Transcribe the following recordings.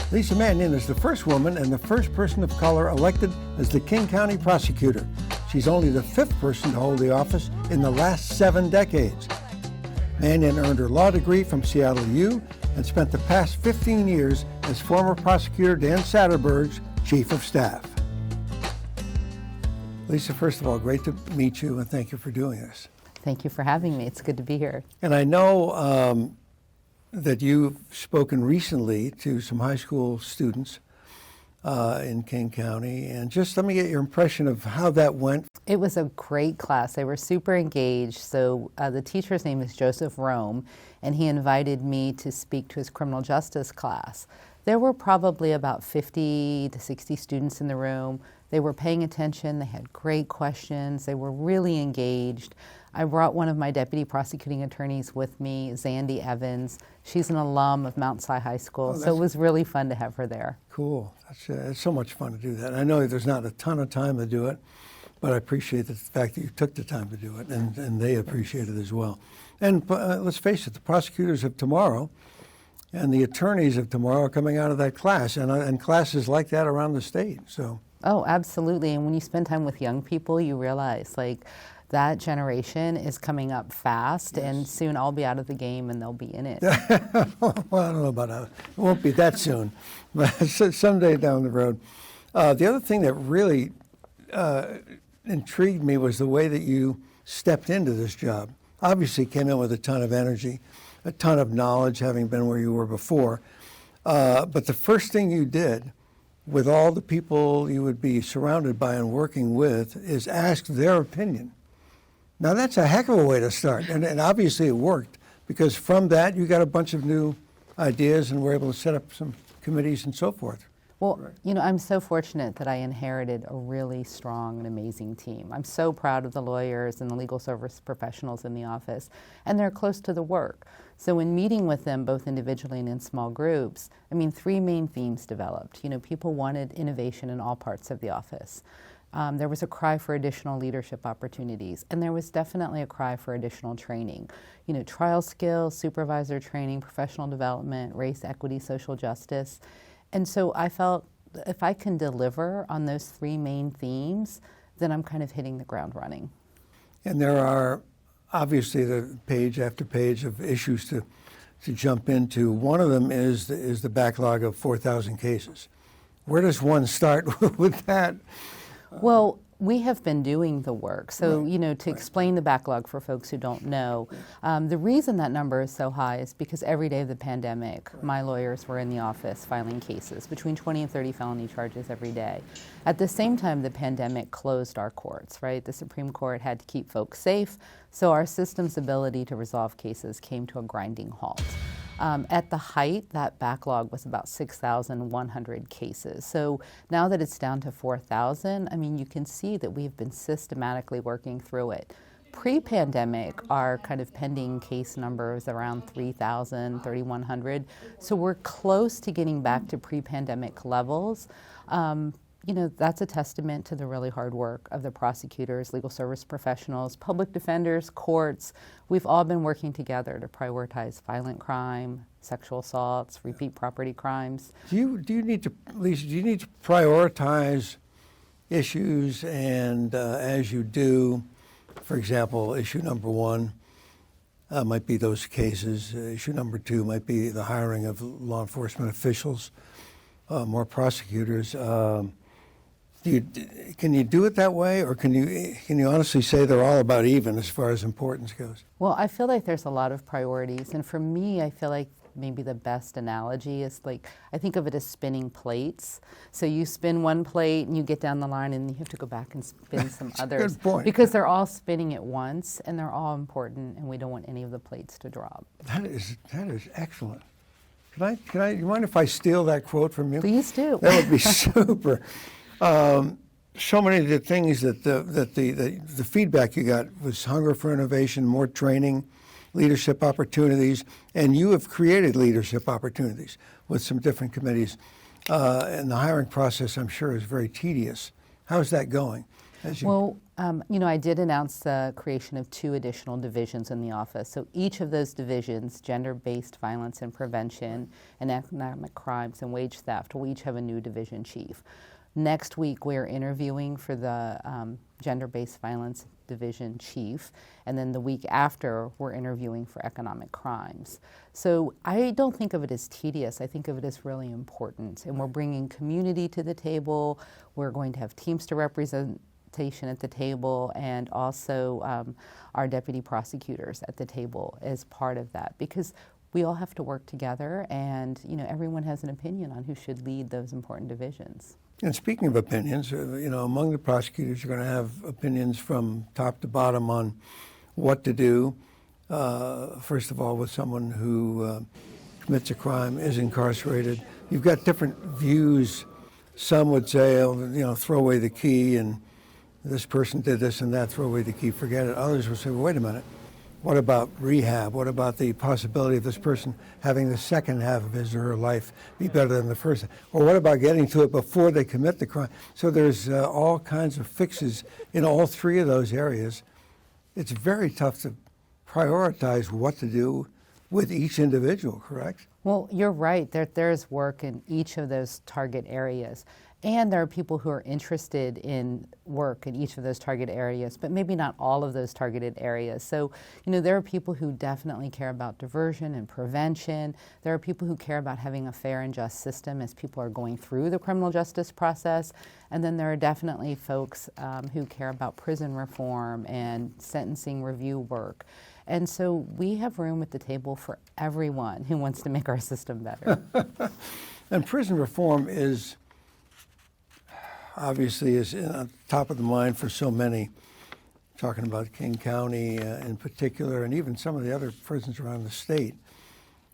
Leesa Manion is the first woman and the first person of color elected as the King County prosecutor. She's only the fifth person to hold the office in the last 7 decades. Manion earned her law degree from Seattle U and spent the past 15 years as former prosecutor Dan Satterberg's chief of staff. Leesa, first of all, great to meet you and thank you for doing this. Thank you for having me. It's good to be here. And I know that you've spoken recently to some high school students in King County, and just let me get your impression of how that went. It was a great class. They were super engaged. So the teacher's name is Joseph Rome, and he invited me to speak to his criminal justice class. There were probably about 50 to 60 students in the room. They were paying attention. They had great questions. They were really engaged. I brought one of my deputy prosecuting attorneys with me, Zandy Evans. She's an alum of Mount Si High School, so it was really fun to have her there. Cool. It's so much fun to do that. I know there's not a ton of time to do it, but I appreciate the fact that you took the time to do it, and they appreciate it as well. And let's face it, the prosecutors of tomorrow and the attorneys of tomorrow are coming out of that class, and classes like that around the state. So. Oh, absolutely. And when you spend time with young people, you realize, like, that generation is coming up fast, yes. And soon I'll be out of the game and they'll be in it. Well, I don't know about that. It won't be that soon, but someday down the road. The other thing that really intrigued me was the way that you stepped into this job. Obviously came in with a ton of energy, a ton of knowledge, having been where you were before. But the first thing you did with all the people you would be surrounded by and working with is ask their opinion. Now that's a heck of a way to start, and obviously it worked, because from that you got a bunch of new ideas and were able to set up some committees and so forth. Well, you know, I'm so fortunate that I inherited a really strong and amazing team. I'm so proud of the lawyers and the legal service professionals in the office, and they're close to the work. So in meeting with them, both individually and in small groups, I mean, 3 main themes developed. You know, people wanted innovation in all parts of the office. There was a cry for additional leadership opportunities, and there was definitely a cry for additional training. You know, trial skills, supervisor training, professional development, race, equity, social justice. And so I felt if I can deliver on those 3 main themes, then I'm kind of hitting the ground running. And there are obviously the page after page of issues to jump into. One of them is the backlog of 4,000 cases. Where does one start with that? Well, we have been doing the work. So, you know, to explain the backlog for folks who don't know, the reason that number is so high is because every day of the pandemic, my lawyers were in the office filing cases, between 20 and 30 felony charges every day. At the same time, the pandemic closed our courts, right? The Supreme Court had to keep folks safe, so our system's ability to resolve cases came to a grinding halt. At the height, that backlog was about 6,100 cases. So now that it's down to 4,000, I mean, you can see that we've been systematically working through it. Pre-pandemic, our kind of pending case numbers around 3,000, 3,100. So we're close to getting back to pre-pandemic levels. You know, that's a testament to the really hard work of the prosecutors, legal service professionals, public defenders, courts. We've all been working together to prioritize violent crime, sexual assaults, repeat property crimes. Do you need to, Leesa, do you need to prioritize issues, and as you do, for example, issue number 1 might be those cases. Issue number 2 might be the hiring of law enforcement officials, more prosecutors. Can you do it that way, or can you honestly say they're all about even as far as importance goes? Well, I feel like there's a lot of priorities, and for me, I feel like maybe the best analogy is, like, I think of it as spinning plates. So you spin one plate and you get down the line and you have to go back and spin some others. Good point. Because they're all spinning at once and they're all important, and we don't want any of the plates to drop. That is excellent. You mind if I steal that quote from you? Please do. That would be super. So many of the things that the feedback you got was hunger for innovation, more training, leadership opportunities, and you have created leadership opportunities with some different committees. And the hiring process, I'm sure, is very tedious. How's that going? Well, I did announce the creation of 2 additional divisions in the office. So each of those divisions, gender-based violence and prevention, and economic crimes and wage theft, will each have a new division chief. Next week, we're interviewing for the gender-based violence division chief, and then the week after, we're interviewing for economic crimes. So I don't think of it as tedious. I think of it as really important. And we're bringing community to the table. We're going to have Teamster representation at the table, and also our deputy prosecutors at the table as part of that, because we all have to work together, and everyone has an opinion on who should lead those important divisions. And speaking of opinions, among the prosecutors, you're going to have opinions from top to bottom on what to do. First of all, with someone who commits a crime, is incarcerated. You've got different views. Some would say, throw away the key, and this person did this and that, throw away the key, forget it. Others would say, well, wait a minute. What about rehab? What about the possibility of this person having the second half of his or her life be better than the first? Or what about getting to it before they commit the crime? So there's all kinds of fixes in all 3 of those areas. It's very tough to prioritize what to do with each individual, correct? Well, you're right. There's work in each of those target areas. And there are people who are interested in work in each of those target areas, but maybe not all of those targeted areas. So, there are people who definitely care about diversion and prevention. There are people who care about having a fair and just system as people are going through the criminal justice process. And then there are definitely folks who care about prison reform and sentencing review work. And so we have room at the table for everyone who wants to make our system better. And prison reform obviously is on top of the mind for so many, talking about King County in particular, and even some of the other prisons around the state.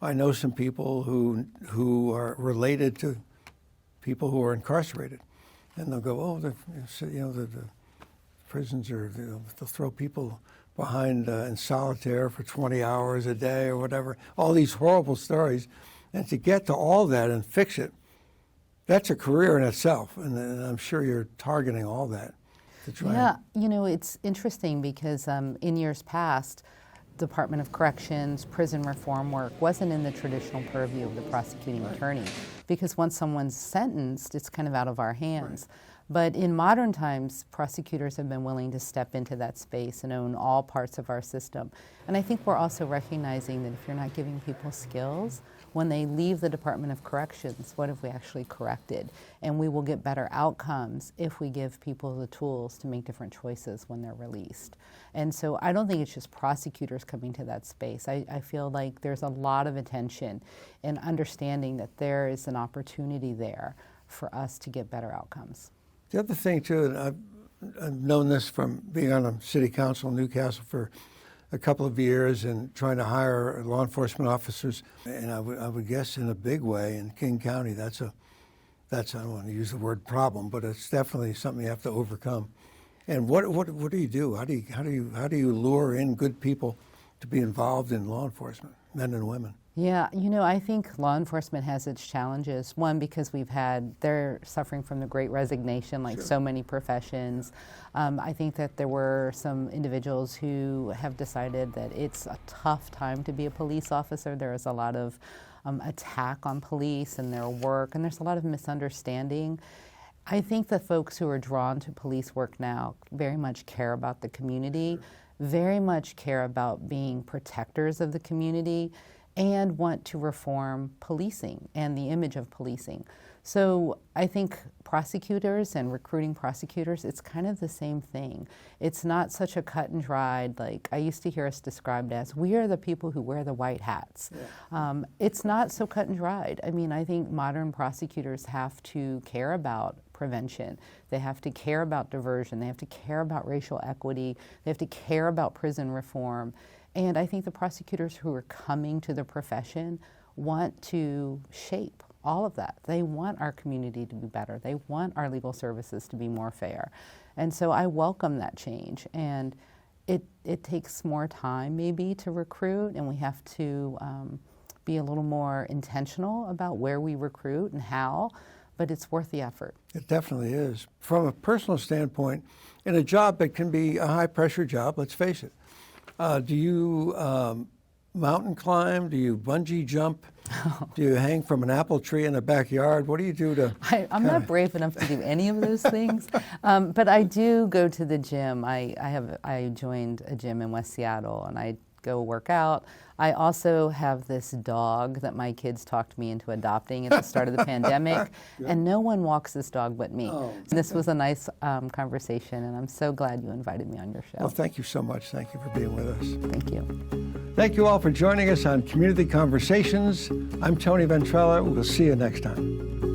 I know some people who are related to people who are incarcerated, and they'll go, the prisons they'll throw people behind in solitaire for 20 hours a day or whatever, all these horrible stories. And to get to all that and fix it, that's a career in itself, and I'm sure you're targeting all that to try. Yeah, it's interesting because in years past, Department of Corrections, prison reform work wasn't in the traditional purview of the prosecuting attorney, because once someone's sentenced, it's kind of out of our hands. Right. But in modern times, prosecutors have been willing to step into that space and own all parts of our system. And I think we're also recognizing that if you're not giving people skills, when they leave the Department of Corrections, what have we actually corrected? And we will get better outcomes if we give people the tools to make different choices when they're released. And so I don't think it's just prosecutors coming to that space. I feel like there's a lot of attention and understanding that there is an opportunity there for us to get better outcomes. The other thing, too, and I've known this from being on the city council in Newcastle for a couple of years and trying to hire law enforcement officers, and I would guess in a big way in King County, that's I don't want to use the word problem, but it's definitely something you have to overcome. And what do you do? How do you lure in good people to be involved in law enforcement, men and women? Yeah, I think law enforcement has its challenges. One, because they're suffering from the Great Resignation, like so many professions. I think that there were some individuals who have decided that it's a tough time to be a police officer. There is a lot of attack on police and their work, and there's a lot of misunderstanding. I think the folks who are drawn to police work now very much care about the community, very much care about being protectors of the community, and want to reform policing and the image of policing. So I think prosecutors and recruiting prosecutors, it's kind of the same thing. It's not such a cut and dried, like I used to hear us described as, we are the people who wear the white hats. Yeah. It's not so cut and dried. I mean, I think modern prosecutors have to care about prevention. They have to care about diversion. They have to care about racial equity. They have to care about prison reform. And I think the prosecutors who are coming to the profession want to shape all of that. They want our community to be better. They want our legal services to be more fair. And so I welcome that change. And it takes more time maybe to recruit, and we have to be a little more intentional about where we recruit and how. but it's worth the effort. It definitely is. From a personal standpoint, in a job that can be a high-pressure job, let's face it, do you mountain climb? Do you bungee jump? Do you hang from an apple tree in the backyard? What do you do to... I'm not brave enough to do any of those things, but I do go to the gym. I joined a gym in West Seattle, and I go work out. I also have this dog that my kids talked me into adopting at the start of the pandemic, and no one walks this dog but me. Oh. This was a nice conversation, and I'm so glad you invited me on your show. Well, thank you so much. Thank you for being with us. Thank you. Thank you all for joining us on Community Conversations. I'm Tony Ventrella. We'll see you next time.